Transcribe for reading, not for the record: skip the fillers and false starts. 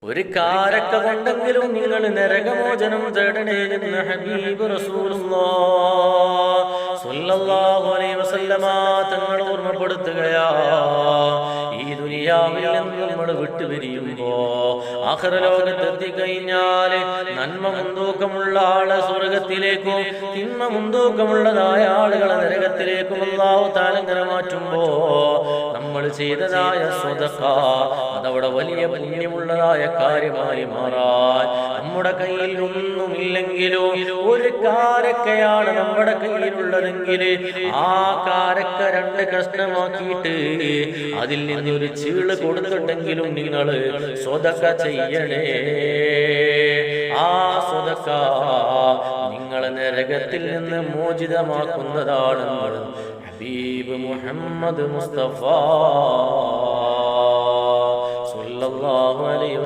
ഒരു കാരക്ക കൊണ്ടെങ്കിലും നിങ്ങൾ നരകമോചനം തേടണേ എന്ന് ഹബീബ് റസൂലുള്ളാഹി സ്വല്ലല്ലാഹു അലൈഹി വസല്ലമ തങ്ങൾ ഓർമ്മപ്പെടുത്തുകയാ. ഈ ദുനിയാവിൽ നിന്ന് നമ്മൾ വിട്ടുപിരിയുമ്പോ ആഖിറലോകത്ത് എത്തിക്കഴിഞ്ഞാൽ നന്മ മുൻതൂക്കമുള്ള ആളെ സ്വർഗത്തിലേക്കും തിന്മ മുൻതൂക്കമുള്ളതായ ആളുകളെ നരകത്തിലേക്കും അല്ലാഹു തആല അങ്ങനെ മാറ്റുമ്പോ നമ്മൾ ചെയ്തതായ സ്വതഖ അതവിടെ വലിയ പുണ്യമുള്ളതായ കാര്യമായി മാറാൻ നമ്മുടെ കയ്യിൽ ഒന്നുമില്ലെങ്കിലോ ഒരു കാരക്കയാണ് നമ്മുടെ കയ്യിലുള്ളതെങ്കിൽ ആ കാരക്ക 2 കഷ്ണമാക്കിയിട്ട് അതിൽ നിന്നൊരു ചീള് കൊടുത്തിട്ടെങ്കിലും നിങ്ങൾ സ്വതഖ ചെയ്യണേ. ആ സ്വതഖ നിങ്ങളെ നരകത്തിൽ നിന്ന് മോചിതമാക്കുന്നതാണ് ഹബീബ് മുഹമ്മദ് മുസ്തഫ സ്വല്ലല്ലാഹു അലൈഹി